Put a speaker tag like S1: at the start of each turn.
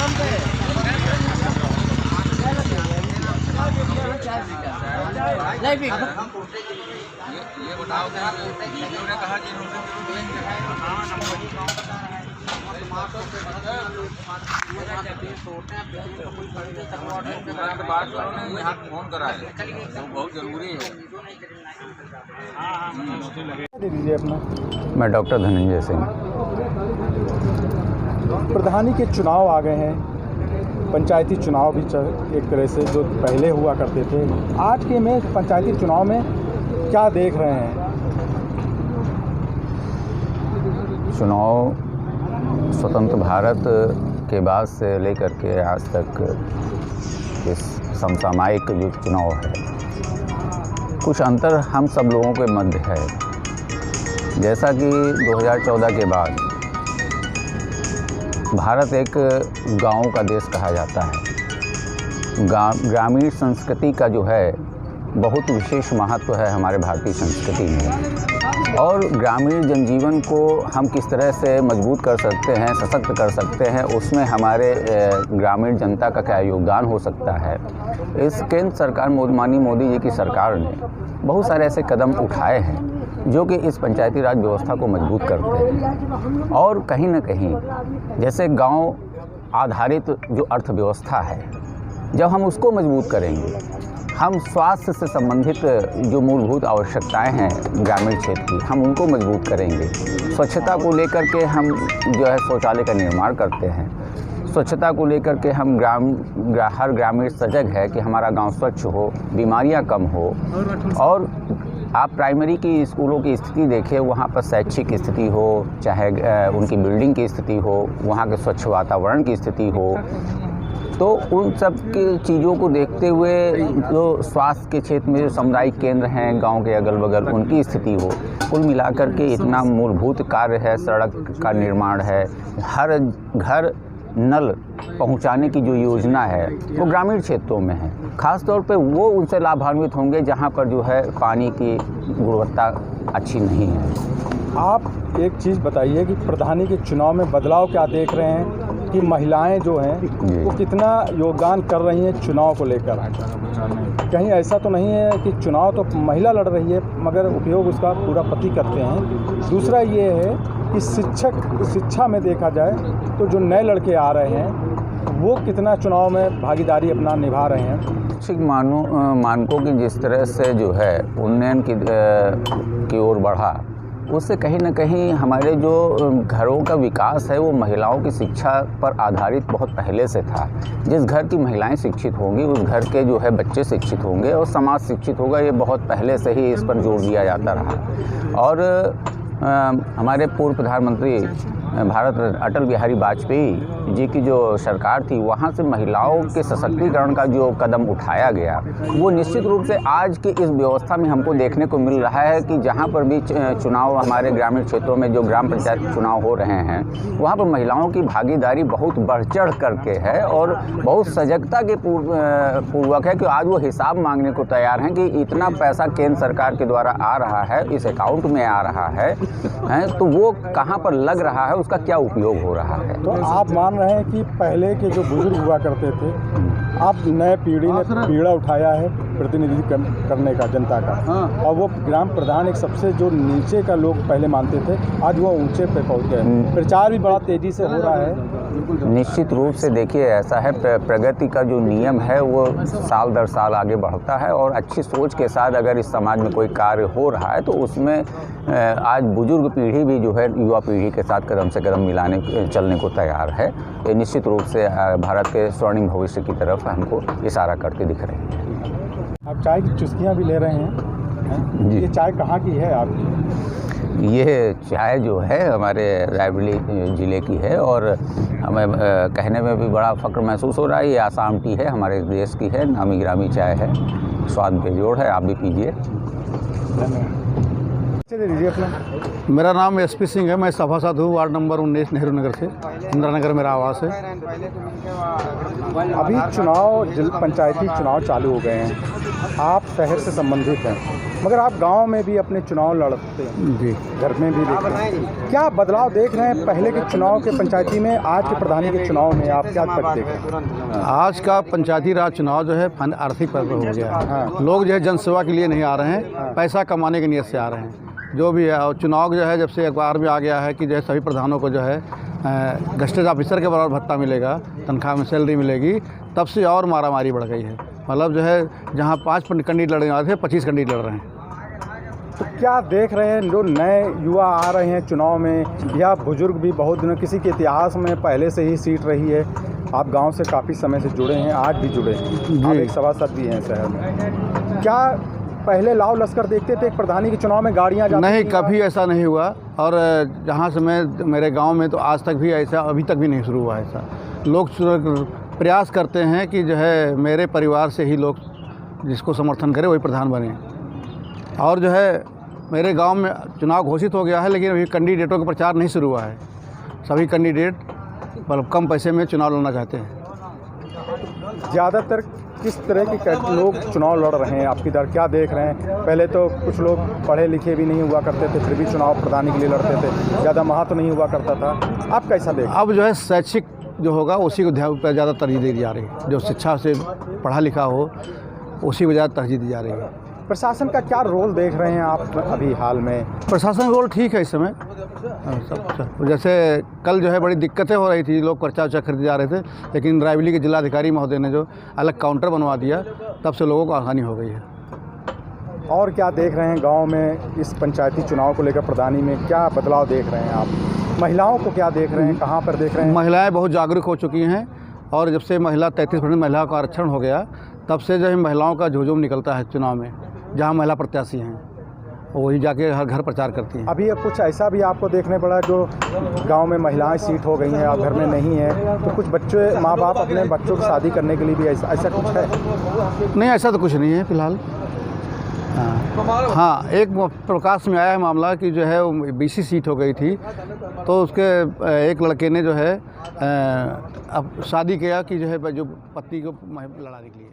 S1: ये बताओ कि वीडियो ने कहा कि बात करो, यहाँ फोन करा है, वो बहुत जरूरी है।
S2: दीजिए अपना।
S3: मैं डॉक्टर धनंजय सिंह।
S2: प्रधानी के चुनाव आ गए हैं, पंचायती चुनाव भी एक तरह से जो पहले हुआ करते थे, आज के में पंचायती चुनाव में क्या देख रहे हैं?
S3: चुनाव स्वतंत्र भारत के बाद से लेकर के आज तक इस समसामयिक जो चुनाव है, कुछ अंतर हम सब लोगों के मध्य है। जैसा कि 2014 के बाद भारत एक गाँव का देश कहा जाता है। ग्रामीण संस्कृति का जो है बहुत विशेष महत्व है हमारे भारतीय संस्कृति में, और ग्रामीण जनजीवन को हम किस तरह से मजबूत कर सकते हैं, सशक्त कर सकते हैं, उसमें हमारे ग्रामीण जनता का क्या योगदान हो सकता है। इस केंद्र सरकार माननीय मोदी जी की सरकार ने बहुत सारे ऐसे कदम उठाए हैं जो कि इस पंचायती राज व्यवस्था को मजबूत करते हैं। और कहीं न कहीं जैसे गांव आधारित जो अर्थव्यवस्था है, जब हम उसको मजबूत करेंगे, हम स्वास्थ्य से संबंधित जो मूलभूत आवश्यकताएं हैं ग्रामीण क्षेत्र की, हम उनको मजबूत करेंगे। स्वच्छता को लेकर के हम जो है शौचालय का निर्माण करते हैं, स्वच्छता को लेकर के हम हर ग्रामीण सजग है कि हमारा गांव स्वच्छ हो, बीमारियां कम हो। और आप प्राइमरी की स्कूलों की स्थिति देखिए, वहाँ पर शैक्षिक स्थिति हो, चाहे उनकी बिल्डिंग की स्थिति हो, वहाँ के स्वच्छ वातावरण की स्थिति हो, तो उन सब की चीज़ों को देखते हुए जो स्वास्थ्य के क्षेत्र में जो सामुदायिक केंद्र हैं गांव के अगल बगल, उनकी स्थिति हो, कुल मिलाकर के इतना मूलभूत कार्य है। सड़क का निर्माण है, हर घर नल पहुंचाने की जो योजना है वो ग्रामीण क्षेत्रों में है। ख़ास तौर पे वो उनसे लाभान्वित होंगे जहां पर जो है पानी की गुणवत्ता अच्छी नहीं है।
S2: आप एक चीज़ बताइए कि प्रधानी के चुनाव में बदलाव क्या देख रहे हैं कि महिलाएं जो हैं वो कितना योगदान कर रही हैं चुनाव को लेकर? कहीं ऐसा तो नहीं है कि चुनाव तो महिला लड़ रही है मगर उपयोग उसका पूरा पति करते हैं? दूसरा ये है कि शिक्षा में देखा जाए तो जो नए लड़के आ रहे हैं वो कितना चुनाव में भागीदारी अपना निभा रहे हैं?
S3: शैक्षिक मानकों की जिस तरह से जो है उन्नयन की ओर बढ़ा, उससे कहीं न कहीं हमारे जो घरों का विकास है वो महिलाओं की शिक्षा पर आधारित बहुत पहले से था। जिस घर की महिलाएं शिक्षित होंगी उस घर के जो है बच्चे शिक्षित होंगे और समाज शिक्षित होगा, ये बहुत पहले से ही इस पर जोर दिया जाता रहा। और हमारे पूर्व प्रधानमंत्री भारत अटल बिहारी वाजपेयी जी की जो सरकार थी, वहाँ से महिलाओं के सशक्तिकरण का जो कदम उठाया गया वो निश्चित रूप से आज की इस व्यवस्था में हमको देखने को मिल रहा है कि जहाँ पर भी चुनाव हमारे ग्रामीण क्षेत्रों में जो ग्राम पंचायत चुनाव हो रहे हैं वहाँ पर महिलाओं की भागीदारी बहुत बढ़ चढ़ करके है और बहुत सजगता के पूर्वक है कि आज वो हिसाब मांगने को तैयार हैं कि इतना पैसा केंद्र सरकार के द्वारा आ रहा है, इस अकाउंट में आ रहा है, तो वो कहाँ पर लग रहा है, उसका क्या उपयोग हो रहा है।
S2: तो आप मान रहे हैं कि पहले के जो बुजुर्ग हुआ करते थे, आप नए पीढ़ी ने पीड़ा उठाया है प्रतिनिधित्व करने का जनता का, और वो ग्राम प्रधान एक सबसे जो नीचे का लोग पहले मानते थे, आज वो ऊंचे पे पहुंच गए। प्रचार भी बड़ा तेजी से हो रहा है।
S3: निश्चित रूप से देखिए ऐसा है, प्रगति का जो नियम है वो साल दर साल आगे बढ़ता है और अच्छी सोच के साथ अगर इस समाज में कोई कार्य हो रहा है तो उसमें आज बुजुर्ग पीढ़ी भी जो है युवा पीढ़ी के साथ कदम से कदम मिलाने चलने को तैयार है। ये निश्चित रूप से भारत के स्वर्णिम भविष्य की तरफ हमको इशारा करके दिख रही है।
S2: आप चाय की चुस्कियाँ भी ले रहे हैं जी। ये चाय कहाँ की है आपकी?
S3: ये चाय जो है हमारे रायबरेली ज़िले की है और हमें कहने में भी बड़ा फ़ख्र महसूस हो रहा है। ये आसाम टी है, हमारे देश की है, नामी गिरामी चाय है, स्वाद बेजोड़ है, आप भी पीजिए।
S2: दीजिए अपना।
S4: मेरा नाम एसपी सिंह है, मैं सभासद हूँ, वार्ड नंबर 19 नेहरू नगर से। इंदिरा नगर मेरा आवास है।
S2: अभी पंचायती चुनाव चालू हो गए हैं, आप शहर से संबंधित हैं, मगर आप गांव में भी अपने चुनाव लड़ते हैं,
S4: जी।
S2: घर में भी देखते हैं, क्या बदलाव देख रहे हैं पहले के चुनाव के पंचायती में, आज के प्रधानी के चुनाव में आप क्या फर्क देख रहे हैं?
S4: आज का पंचायती राज चुनाव जो है आर्थिक पर्व हो गया है।
S2: हाँ।
S4: लोग जो है जनसेवा के लिए नहीं आ रहे हैं, पैसा कमाने की नीयत से आ रहे हैं। जो भी है, और चुनाव जो है जब से अखबार में आ गया है कि जो है सभी प्रधानों को जो है गस्टेड ऑफिसर के बराबर भत्ता मिलेगा, तनख्वाह में सैलरी मिलेगी, तब से और मारामारी बढ़ गई है। मतलब जो है जहाँ 5 कैंडिडेट लड़ने वाले थे 25 कैंडिडेट लड़ रहे हैं।
S2: तो क्या देख रहे हैं, जो नए युवा आ रहे हैं चुनाव में, या बुजुर्ग भी बहुत दिनों, किसी के इतिहास में पहले से ही सीट रही है, आप गांव से काफ़ी समय से जुड़े हैं, आज भी जुड़े हैं, आप एक सभासद भी हैं शहर में, क्या पहले लाव लश्कर देखते थे प्रधानी के चुनाव में गाड़ियां जाती
S4: नहीं,
S2: थी?
S4: कभी ऐसा नहीं हुआ। और जहाँ से मेरे गांव में तो आज तक भी ऐसा, अभी तक भी नहीं शुरू हुआ ऐसा। लोग प्रयास करते हैं कि जो है मेरे परिवार से ही लोग जिसको समर्थन करे वही प्रधान बने। और जो है मेरे गांव में चुनाव घोषित हो गया है, लेकिन अभी कैंडिडेटों का प्रचार नहीं शुरू हुआ है। सभी कैंडिडेट मतलब कम पैसे में चुनाव लड़ना चाहते हैं।
S2: ज़्यादातर किस तरह के लोग चुनाव लड़ रहे हैं आपकी दर क्या देख रहे हैं? पहले तो कुछ लोग पढ़े लिखे भी नहीं हुआ करते थे, फिर भी चुनाव प्रधानी के लिए लड़ते थे, ज़्यादा महत्व नहीं हुआ करता था। आप कैसा देख?
S4: अब जो है शैक्षिक जो होगा उसी को ज़्यादा तरजीह दी जा रही है। जो शिक्षा से पढ़ा लिखा हो उसी को ज़्यादा तरजीह दी जा रही है।
S2: प्रशासन का क्या रोल देख रहे हैं आप अभी हाल में?
S4: प्रशासन रोल ठीक है इस समय। सब जैसे कल जो है बड़ी दिक्कतें हो रही थी, लोग पर्चा वर्चा खरीदे जा रहे थे, लेकिन रायबरेली के जिलाधिकारी महोदय ने जो अलग काउंटर बनवा दिया, तब से लोगों को आसानी हो गई है।
S2: और क्या देख रहे हैं गांव में इस पंचायती चुनाव को लेकर प्रधानी में क्या बदलाव देख रहे हैं आप? महिलाओं को क्या देख रहे हैं, कहाँ पर देख रहे हैं?
S4: महिलाएँ बहुत जागरूक हो चुकी हैं, और जब से 33% महिलाओं का आरक्षण हो गया, तब से जो है महिलाओं का हुजूम निकलता है चुनाव में। जहाँ महिला प्रत्याशी हैं वही जाके हर घर प्रचार करती हैं।
S2: अभी कुछ ऐसा भी आपको देखने पड़ा जो गांव में महिलाएं सीट हो गई हैं, आप घर में नहीं है, तो कुछ बच्चे, माँ बाप अपने बच्चों की शादी करने के लिए भी ऐसा कुछ है?
S4: नहीं, ऐसा तो कुछ नहीं है फिलहाल। हाँ, एक प्रकाश में आया है मामला कि जो है वो BC सीट हो गई थी, तो उसके एक लड़के ने जो है अब शादी किया कि जो है जो पत्नी को लड़ाने के लिए।